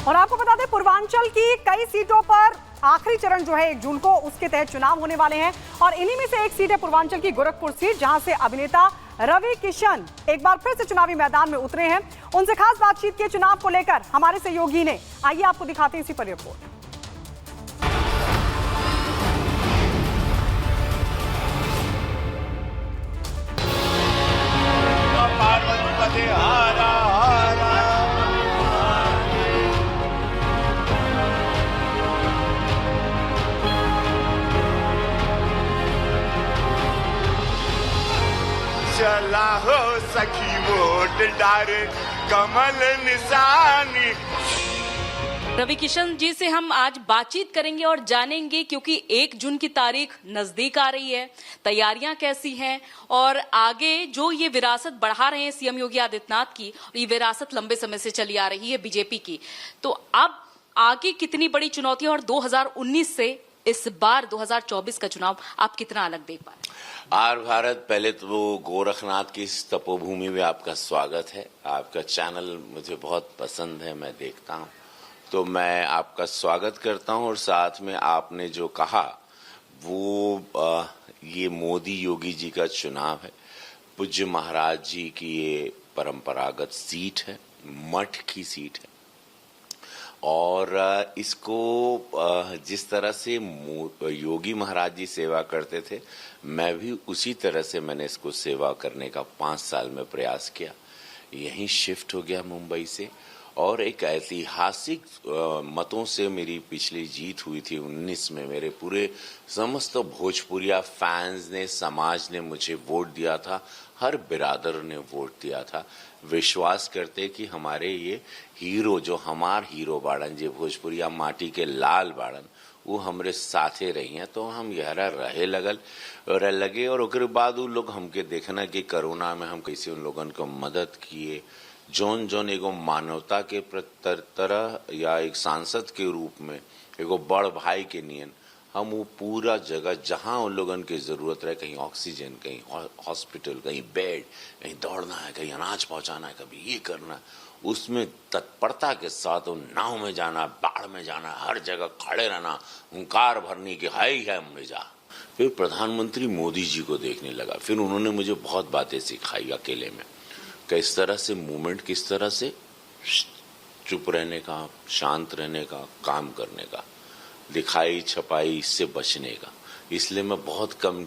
और आपको बता दें पूर्वांचल की कई सीटों पर आखिरी चरण जो है 1 जून को उसके तहत चुनाव होने वाले हैं और इन्हीं में से एक सीट है पूर्वांचल की गोरखपुर सीट, जहां से अभिनेता रवि किशन एक बार फिर से चुनावी मैदान में उतरे हैं। उनसे खास बातचीत की चुनाव को लेकर हमारे सहयोगी ने, आइए आपको दिखाते हैं इसी पर रिपोर्ट। चला हो सखी वोट डारे कमल निशानी। रवि किशन जी से हम आज बातचीत करेंगे और जानेंगे, क्योंकि 1 जून की तारीख नजदीक आ रही है, तैयारियां कैसी हैं और आगे जो ये विरासत बढ़ा रहे हैं सीएम योगी आदित्यनाथ की, ये विरासत लंबे समय से चली आ रही है बीजेपी की, तो अब आगे कितनी बड़ी चुनौती है और 2019 से इस बार 2024 का चुनाव आप कितना अलग देख पा रहे हैं? आर भारत, पहले तो गोरखनाथ की इस तपोभूमि में आपका स्वागत है। आपका चैनल मुझे बहुत पसंद है, मैं देखता हूँ, तो मैं आपका स्वागत करता हूँ। और साथ में आपने जो कहा वो ये मोदी योगी जी का चुनाव है, पूज्य महाराज जी की ये परंपरागत सीट है, मठ की सीट है और इसको जिस तरह से योगी महाराज जी सेवा करते थे, मैं भी उसी तरह से मैंने इसको सेवा करने का 5 साल में प्रयास किया। यहीं शिफ्ट हो गया मुंबई से और एक ऐतिहासिक मतों से मेरी पिछली जीत हुई थी 19 में। मेरे पूरे समस्त भोजपुरिया फैंस ने, समाज ने मुझे वोट दिया था, हर बिरादर ने वोट दिया था, विश्वास करते कि हमारे ये हीरो, जो हमार हीरो बाड़न, जे भोजपुरिया माटी के लाल बाड़न, वो हमरे साथे रही हैं। तो हम यहरा रहे लगे और ओकरे बाद वो लोग हमके देखना कि कोरोना में हम कैसे उन लोगन को मदद किए, जौन एगो मानवता के तरह या एक सांसद के रूप में, एगो बड़ भाई के नियन हम वो पूरा जगह जहां उन लोगन की जरूरत रहे, कहीं ऑक्सीजन, कहीं हॉस्पिटल, कहीं बेड, कहीं दौड़ना है, कहीं अनाज पहुंचाना है, कभी ये करना है, उसमें तत्परता के साथ उन नाव में जाना, बाढ़ में जाना, हर जगह खड़े रहना, हुंकार भरनी कि हाय है जा। फिर प्रधानमंत्री मोदी जी को देखने लगा, फिर उन्होंने मुझे बहुत बातें सिखाई अकेले में, किस तरह से मूवमेंट, किस तरह से चुप रहने का, शांत रहने का, काम करने का, दिखाई छपाई इससे बचने का। इसलिए मैं बहुत कम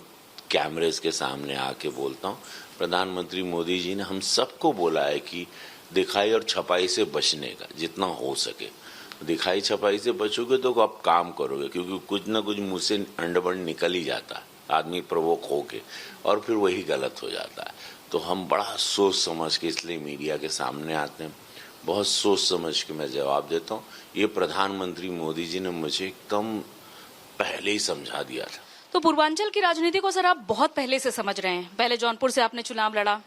कैमरेज के सामने आके बोलता हूँ। प्रधानमंत्री मोदी जी ने हम सबको बोला है कि दिखाई और छपाई से बचने का जितना हो सके। दिखाई छपाई से बचोगे तो आप काम करोगे, क्योंकि कुछ ना कुछ मुंह से अंडबंड निकल ही जाता है आदमी प्रवोक होके, और फिर वही गलत हो जाता है। तो हम बड़ा सोच समझ के इसलिए मीडिया के सामने आते हैं, बहुत सोच समझ के मैं जवाब देता हूँ। ये प्रधानमंत्री मोदी जी ने मुझे कम पहले ही समझा दिया था। तो पूर्वांचल की राजनीति को सर आप बहुत पहले से समझ रहे हैं, पहले जौनपुर से आपने चुनाव लड़ा,